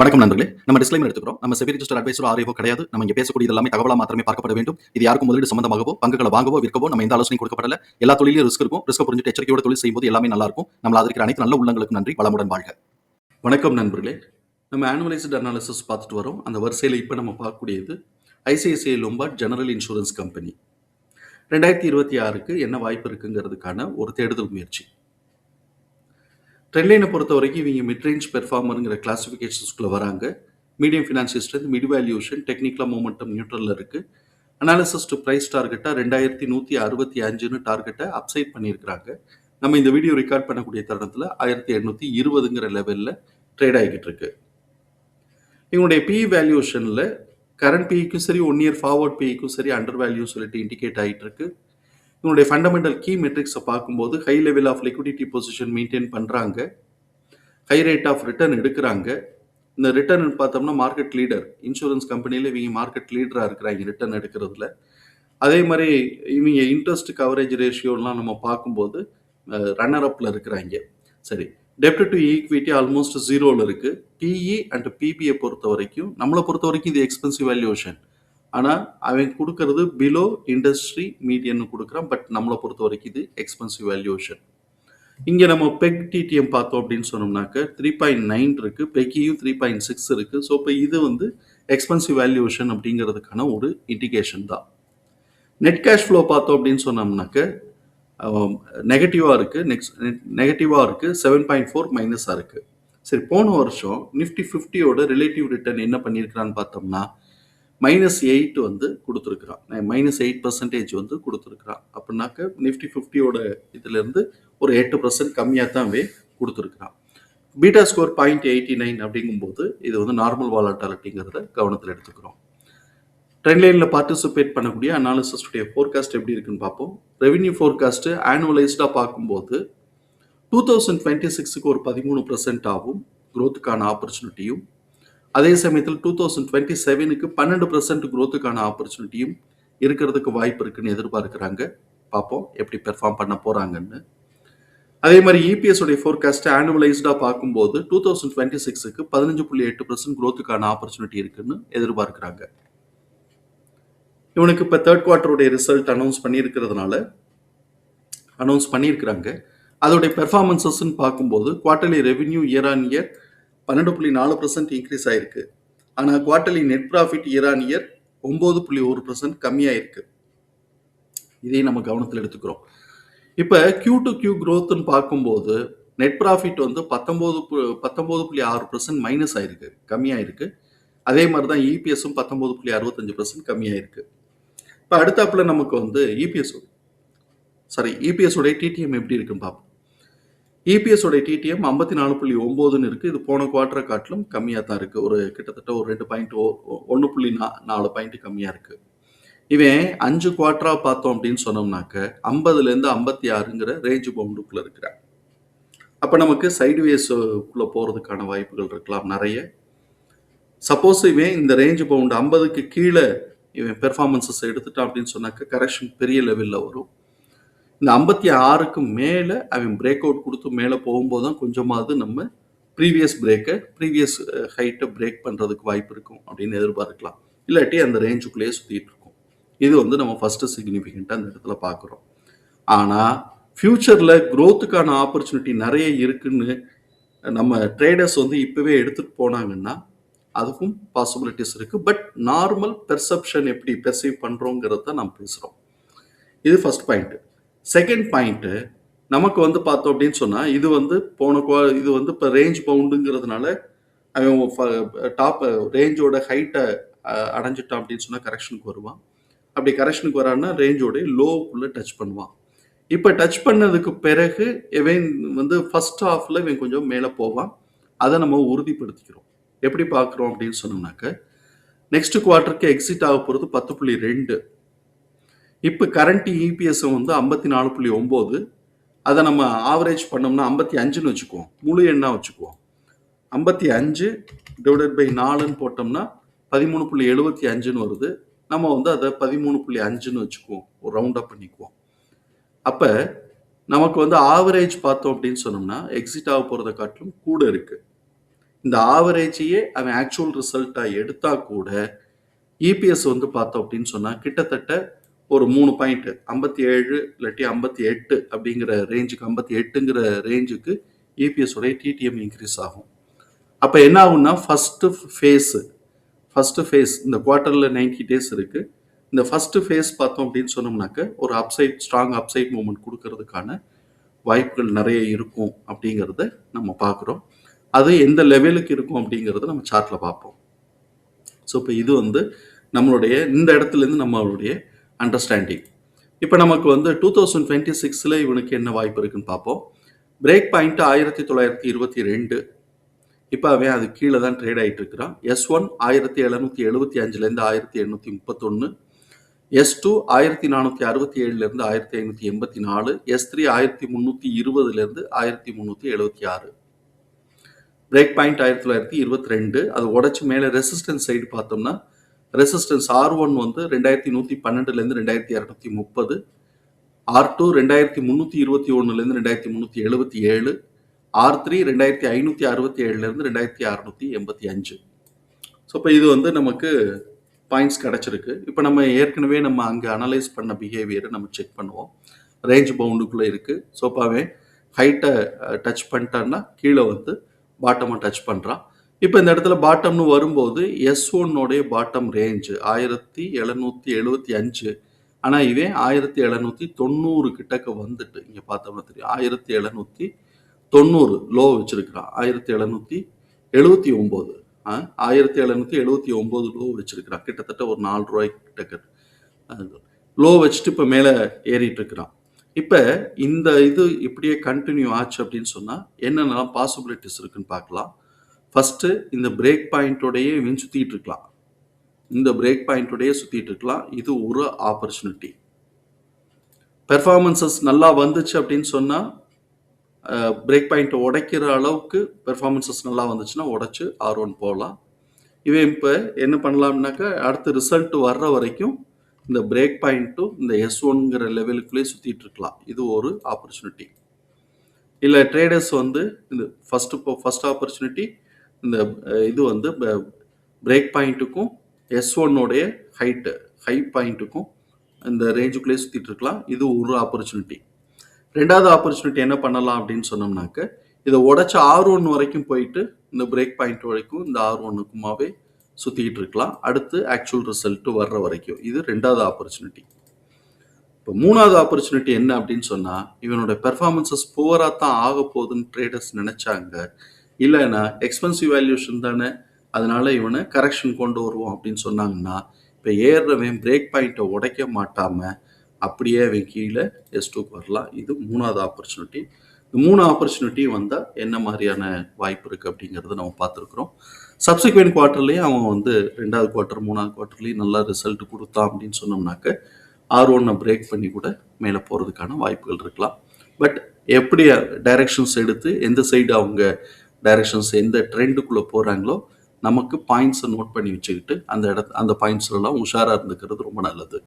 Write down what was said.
வணக்கம் நண்பர்களே. நம்ம டிஸ்க்ளைமர் எடுத்துக்கிறோம். நம்ம செபி ரிஜிஸ்டர் அட்வைசரோ ஆர்ஐஓ கிடையாது. நம்ம இங்க பேசக்கூடியது எல்லாமே தகவலா மாத்திரமே பார்க்கப்பட வேண்டும். இது யாருக்கும் முதலீடு சம்பந்தமாகவோ, பங்குகளை வாங்கவோ, விற்கவோ நம்ம எந்த ஆலோசனையும் கொடுக்கப்படல. எல்லா தொழிலும் ரிஸ்க் இருக்கும். ரிஸ்க் புரிஞ்சுட்டு எச்சரிக்கையோட தொழில் செய்யும்போது எல்லாமே நல்லா இருக்கும். நம்மள ஆதரிக்கிற அனைத்து நல்ல உள்ளங்களுக்கு நன்றி. வளமுடன் வாழ்க. வணக்கம் நண்பர்களே. நம்ம ஆனுவலைஸ்டு அனாலிசிஸ் பார்த்துட்டு வரோம். அந்த வரிசையில் இப்போ நம்ம பார்க்கக்கூடியது ICICI Lombard General Insurance company 2026க்கு என்ன வாய்ப்பு இருக்குங்கிறதுக்கான ஒரு தேடுதல் முயற்சி. ட்ரெண்ட் லைனை பொறுத்த வரைக்கும் இவங்க மிட் ரேஞ்ச் பெர்ஃபார்மருங்கிற கிளாசிஃபிகேஷன்ஸ்குள்ளே வராங்க. Medium financial strength, mid valuation, டெக்னிக்கலாக மூமெண்டம் நியூட்ரலில் இருக்குது. அனாலிசிஸ் டு ப்ரைஸ் டார்கெட்டாக 2165ன்னு டார்கெட்டை அப்சைட் பண்ணியிருக்கிறாங்க. நம்ம இந்த வீடியோ ரெக்கார்ட் பண்ணக்கூடிய தருணத்தில் 1820ங்கிற லெவலில் ட்ரேட் ஆகிக்கிட்டு இருக்கு. இவங்களுடைய பிஇ வேல்யூஷனில் கரண்ட் பிஇக்கும் சரி, 1 இயர் ஃபார்வர்ட் பிஇக்கும் சரி அண்டர் வேல்யூ சொல்லிட்டு இண்டிகேட் ஆகிட்டு இருக்கு. இவங்களுடைய ஃபண்டமெண்டல் கீ மெட்ரிக்ஸை பார்க்கும்போது high level of liquidity position maintain பண்ணுறாங்க, ஹை ரேட் ஆஃப் ரிட்டர்ன் எடுக்கிறாங்க. இந்த ரிட்டர்ன் பார்த்தோம்னா மார்க்கெட் லீடர், இன்சூரன்ஸ் கம்பெனியில் இவங்க மார்க்கெட் லீடராக இருக்கிறாங்க ரிட்டர்ன் எடுக்கிறதுல. அதே மாதிரி இவங்க இன்ட்ரெஸ்ட் கவரேஜ் ரேஷியோலாம் நம்ம பார்க்கும்போது ரன்னர் அப்பில் இருக்கிறாங்க. சரி, டெப்ட் டு ஈக்விட்டி ஆல்மோஸ்ட் ஜீரோவில் இருக்குது. பிஇ அண்ட் பிபிஐ பொறுத்த வரைக்கும், நம்மளை பொறுத்த வரைக்கும் இது எக்ஸ்பென்சிவ் வேல்யூஷன். ஆனால் அவன் கொடுக்கறது பிலோ இண்டஸ்ட்ரி மீடியன்னு கொடுக்குறான். பட் நம்மளை பொறுத்த வரைக்கும் இது எக்ஸ்பென்சிவ் வேல்யூஷன். இங்கே நம்ம பெக் டிடிஎம் பார்த்தோம் அப்படின்னு சொன்னோம்னாக்க 3.9 இருக்குது, பெக்கியும் 3.6 இருக்குது. ஸோ இப்போ இது வந்து எக்ஸ்பென்சிவ் வேல்யூஷன் அப்படிங்கிறதுக்கான ஒரு இண்டிகேஷன் தான். நெட் கேஷ் ஃப்ளோ பார்த்தோம் அப்படின்னு சொன்னோம்னாக்க நெகட்டிவாக இருக்குது. நெகட்டிவாக இருக்குது, 7.4 மைனஸாக இருக்குது. சரி, போன வருஷம் நிஃப்டி 50யோட ரிலேட்டிவ் ரிட்டர்ன் என்ன பண்ணியிருக்கிறான்னு பார்த்தோம்னா -8 வந்து கொடுத்துருக்குறான். -8% வந்து கொடுத்துருக்குறான். அப்படின்னாக்க நிஃப்டி 50யோட இதுலேருந்து ஒரு 8% கம்மியாக தான் கொடுத்துருக்குறான். பீட்டா ஸ்கோர் 0.89 அப்படிங்கும்போது இது வந்து நார்மல் வாலட்டாலிட்டிங்கிறத கவனத்தில் எடுத்துக்கிறோம். ட்ரெண்ட் லைனில் பார்ட்டிசிபேட் பண்ணக்கூடிய அனாலிசிஸ்டுடைய ஃபோர்காஸ்ட் எப்படி இருக்குன்னு பார்ப்போம். ரெவென்யூ ஃபோர்காஸ்ட்டு ஆனுவலைஸ்டாக பார்க்கும்போது 2026க்கு ஒரு 13% ஆகும் க்ரோத்துக்கான ஆப்பர்ச்சுனிட்டியும், அதே சமயத்தில் 2027க்கு 12% க்ரோத்துக்கான ஆப்பர்ச்சுனிட்டியும் இருக்கிறதுக்கு வாய்ப்பு இருக்குன்னு எதிர்பார்க்குறாங்க. பார்ப்போம் எப்படி பெர்ஃபார்ம் பண்ண போகிறாங்கன்னு. அதே மாதிரி இபிஎஸ் உடைய ஃபோர்காஸ்ட் ஆனுவலைஸ்டாக பார்க்கும்போது 2026க்கு 15.8% க்ரோத்துக்கான ஆப்பர்ச்சுனிட்டி இருக்குன்னு எதிர்பார்க்குறாங்க. இவனுக்கு இப்போ தேர்ட் குவார்ட்டருடைய ரிசல்ட் அனௌன்ஸ் பண்ணியிருக்கிறாங்க. அதோடைய பெர்ஃபார்மன்சஸ்ன்னு பார்க்கும்போது quarterly revenue year on year 12.4% increase ஆயிருக்கு. ஆனால் quarterly net profit year on year 9.1% கம்மியாயிருக்கு. இதையும் நம்ம கவனத்தில் எடுத்துக்கிறோம். இப்போ Q to Q க்ரோத்துன்னு பார்க்கும்போது நெட் ப்ராஃபிட் வந்து 19.6% மைனஸ் ஆயிருக்கு, கம்மியாயிருக்கு. அதே மாதிரி தான் இபிஎஸும் 19.65% கம்மியாயிருக்கு. இப்போ அடுத்தாப்புல நமக்கு வந்து இபிஎஸ் உடைய டிடிஎம் எப்படி இருக்குன்னு பார்ப்போம். இபிஎஸ் உடைய டிடிஎம் 54.9ன்னு இருக்குது. இது போன குவார்ட்டரை காட்டிலும் கம்மியாக தான் இருக்குது. ஒரு கிட்டத்தட்ட ஒரு 1.4 பாயிண்ட் கம்மியாக இருக்குது. இவன் 5 குவார்ட்டராக பார்த்தோம் அப்படின்னு சொன்னோம்னாக்க 50லேருந்து 56ங்கிற ரேஞ்ச் பவுண்டுக்குள்ளே இருக்கிறான். அப்போ நமக்கு சைட்வேஸுக்குள்ளே போகிறதுக்கான வாய்ப்புகள் இருக்கலாம் நிறைய. சப்போஸ் இவன் இந்த ரேஞ்ச் பவுண்டு 50க்கு கீழே இவன் பெர்ஃபார்மன்ஸஸ் எடுத்துட்டான் அப்படின்னு சொன்னாக்க கரெக்ஷன் பெரிய லெவலில் வரும். இந்த 56க்கு மேலே அவன் பிரேக் அவுட் கொடுத்து மேலே போகும்போது தான் கொஞ்சமாவது நம்ம ப்ரீவியஸ் ஹைட்டை பிரேக் பண்ணுறதுக்கு வாய்ப்பு இருக்கும் அப்படின்னு எதிர்பார்க்கலாம். இல்லாட்டி அந்த ரேஞ்சுக்குள்ளேயே சுற்றிட்டு இருக்கும். இது வந்து நம்ம ஃபஸ்ட்டு சிக்னிஃபிகண்ட்டாக அந்த இடத்துல பார்க்குறோம். ஆனால் ஃப்யூச்சரில் க்ரோத்துக்கான ஆப்பர்ச்சுனிட்டி நிறைய இருக்குன்னு நம்ம ட்ரேடர்ஸ் வந்து இப்போவே எடுத்துகிட்டு போனாங்கன்னா அதுக்கும் பாசிபிலிட்டிஸ் இருக்குது. பட் நார்மல் பெர்செப்ஷன் எப்படி பெர்சீவ் பண்ணுறோங்கிறத தான் நம்ம பேசுகிறோம். இது ஃபர்ஸ்ட் பாயிண்ட்டு. செகண்ட் பாயிண்ட்டு, நமக்கு வந்து பார்த்தோம் அப்படின்னு சொன்னால் இது வந்து இது வந்து இப்போ ரேஞ்ச் பவுண்டுங்கிறதுனால அவன் டாப் ரேஞ்சோட ஹைட்டை அடைஞ்சிட்டான் அப்படின்னு சொன்னால் கரெக்ஷனுக்கு வருவான். அப்படி கரெக்ஷனுக்கு வரான்னா ரேஞ்சோட லோவுக்குள்ளே டச் பண்ணுவான். இப்போ டச் பண்ணதுக்கு பிறகு இவன் வந்து ஃபர்ஸ்ட் ஹாஃபில் இவன் கொஞ்சம் மேலே போவான். அதை நம்ம உறுதிப்படுத்திக்கிறோம். எப்படி பார்க்குறோம் அப்படின்னு சொன்னோம்னாக்க நெக்ஸ்ட் குவார்ட்டருக்கு எக்ஸிட் ஆக போகிறது 10.2. இப்போ கரண்ட் இபிஎஸ் வந்து 54.9. அதை நம்ம ஆவரேஜ் பண்ணோம்னா 55ன்னு வச்சுக்குவோம், முழு எண்ணாக வச்சுக்குவோம். 55 டிவைடட் பை 4ன்னு போட்டோம்னா 13.75ன்னு வருது. நம்ம வந்து அதை 13.5ன்னு வச்சுக்குவோம், ஒரு ரவுண்ட் அப் பண்ணிக்குவோம். அப்போ நமக்கு வந்து ஆவரேஜ் பார்த்தோம் அப்படின்னு சொன்னோம்னா எக்ஸிட் ஆக போகிறத காட்டிலும் கூட இருக்குது. இந்த ஆவரேஜையே அவன் ஆக்சுவல் ரிசல்ட்டா எடுத்தா கூட இபிஎஸ் வந்து பார்த்தோம் அப்படின்னு சொன்னா கிட்டத்தட்ட ஒரு 3 பாயிண்ட் 57 இல்லாட்டி 58 அப்படிங்கிற ரேஞ்சுக்கு 58ங்கிற ரேஞ்சுக்கு இபிஎஸ் உடைய டிடிஎம் இன்க்ரீஸ் ஆகும். அப்போ என்ன ஆகும்னா ஃபர்ஸ்ட் ஃபேஸ் இந்த குவார்ட்டர்ல 90 டேஸ் இருக்கு. இந்த ஃபர்ஸ்ட் ஃபேஸ் பார்த்தோம் அப்படின்னு சொன்னோம்னாக்க ஒரு ஸ்ட்ராங் அப்சைட் மூவ்மெண்ட் கொடுக்கறதுக்கான வாய்ப்புகள் நிறைய இருக்கும் அப்படிங்கிறத நம்ம பார்க்குறோம். அது எந்த லெவலுக்கு இருக்கும் அப்படிங்கிறத நம்ம சார்ட்ல பார்ப்போம். ஸோ இப்போ இது வந்து நம்மளுடைய இந்த இடத்துலேருந்து நம்மளுடைய அண்டர்ஸ்டாண்டிங். இப்போ நமக்கு வந்து 2026 இவனுக்கு என்ன வாய்ப்பு இருக்குன்னு பார்ப்போம். Break point 1922. இப்போ அவன் அது கீழே தான் ட்ரேட் ஆகிட்டு இருக்கிறான். S1 1775லேருந்து 1831, S2 1467லேருந்து 1584, S3 1320லேருந்து 1376. Break point 1922. அது உடச்சி மேலே ரெசிஸ்டன்ஸ் சைடு பார்த்தோம்னா ரெசிஸ்டன்ஸ் R1 வந்து 2112லேருந்து 2230, R2 2321லேருந்து 2377, R3 2567லேருந்து 2685. ஸோ இப்போ இது வந்து நமக்கு பாயிண்ட்ஸ் கிடச்சிருக்கு. இப்போ நம்ம ஏற்கனவே நம்ம அங்கே அனலைஸ் பண்ண பிஹேவியரை நம்ம செக் பண்ணுவோம். ரேஞ்ச் பவுண்டுக்குள்ளே இருக்குது. ஸோ இப்போ அவன் ஹைட்டை டச் பண்ணிட்டான்னா கீழே வந்து பாட்டமை டச் பண்ணுறான். இப்போ இந்த இடத்துல பாட்டம்னு வரும்போது S1 பாட்டம் ரேஞ்சு 1775. ஆனால் இவன் 1790 கிட்டக்க வந்துட்டு இங்கே பார்த்தோம்னா தெரியும் 1790 லோ வச்சிருக்கிறான். 1779 1779 லோ வச்சிருக்கிறான். கிட்டத்தட்ட ஒரு 4 ரூபாய்க்கு கிட்டக்க லோ வச்சுட்டு இப்போ மேலே ஏறிட்டு இருக்கிறான். இப்போ இந்த இது இப்படியே கண்டினியூ ஆச்சு அப்படின்னு சொன்னால் என்னென்னலாம் பாசிபிலிட்டிஸ் இருக்குன்னு பார்க்கலாம். ஃபர்ஸ்ட் இந்த பிரேக் பாயிண்டோடையே இவன் சுற்றிட்டு இருக்கலாம். இது ஒரு ஆப்பர்ச்சுனிட்டி. பெர்ஃபார்மன்சஸ் நல்லா வந்துச்சு அப்படின்னு சொன்னால் பிரேக் பாயிண்ட்டை உடைக்கிற அளவுக்கு பெர்ஃபார்மன்சஸ் நல்லா வந்துச்சுன்னா உடைச்சு R1 போகலாம். இவன் இப்போ என்ன பண்ணலாம்னாக்கா அடுத்த ரிசல்ட் வர்ற வரைக்கும் இந்த பிரேக் பாயிண்ட்டும் இந்த S1ங்கிற லெவலுக்குள்ளே சுற்றிட்டு இருக்கலாம். இது ஒரு ஆப்பர்ச்சுனிட்டி. இல்லை ட்ரேடர்ஸ் வந்து இந்த ஃபர்ஸ்ட் ஆப்பர்ச்சுனிட்டி இந்த இது வந்து பிரேக் பாயிண்ட்டுக்கும் S1 ஹை பாயிண்ட்டுக்கும் இந்த ரேஞ்சுக்குள்ளே சுற்றிட்டு இருக்கலாம். இது ஒரு ஆப்பர்ச்சுனிட்டி. ரெண்டாவது ஆப்பர்ச்சுனிட்டி என்ன பண்ணலாம் அப்படின்னு சொன்னோம்னாக்க இதை உடைச்ச R1 வரைக்கும் போயிட்டு இந்த பிரேக் பாயிண்ட் வரைக்கும் இந்த R1க்குமாவே சுற்றிக்கிட்டு இருக்கலாம். அடுத்து ஆக்சுவல் ரிசல்ட் வர்ற வரைக்கும். இது ரெண்டாவது ஆப்பர்ச்சுனிட்டி. இப்போ மூணாவது ஆப்பர்ச்சுனிட்டி என்ன அப்படின்னு சொன்னால் இவனோட பெர்ஃபார்மன்சஸ் புவராக தான் ஆக போகுதுன்னு ட்ரேடர்ஸ் நினச்சாங்க. இல்லைன்னா எக்ஸ்பென்சிவ் வேல்யூஷன் தானே, அதனால இவனை கரெக்ஷன் கொண்டு வருவோம் அப்படின்னு சொன்னாங்கன்னா இப்போ ஏறுறவன் பிரேக் பாயிண்ட்டை உடைக்க மாட்டாமல் அப்படியே அவன் கீழே S2க்கு வரலாம். இது மூணாவது ஆப்பர்ச்சுனிட்டி. இந்த 3 ஆப்பர்ச்சுனிட்டி வந்தால் என்ன மாதிரியான வாய்ப்பு இருக்குது அப்படிங்கிறத நம்ம பார்த்துருக்குறோம். சப்சிக்வெண்ட் குவார்ட்டர்லேயும் அவன் வந்து 2வது குவார்ட்டர் 3வது குவார்ட்டர்லேயும் நல்லா ரிசல்ட் கொடுத்தான் அப்படின்னு சொன்னோம்னாக்க R1 பிரேக் பண்ணி கூட மேலே போகிறதுக்கான வாய்ப்புகள் இருக்கலாம். பட் எப்படி டைரக்ஷன்ஸ் எடுத்து எந்த சைடு அவங்க டைரக்ஷன்ஸ் எந்த ட்ரெண்டுக்குள்ளே போகிறாங்களோ நமக்கு பாயிண்ட்ஸை நோட் பண்ணி வச்சுக்கிட்டு அந்த பாயிண்ட்ஸ்லாம் உஷாராக இருந்துக்கிறது ரொம்ப நல்லது.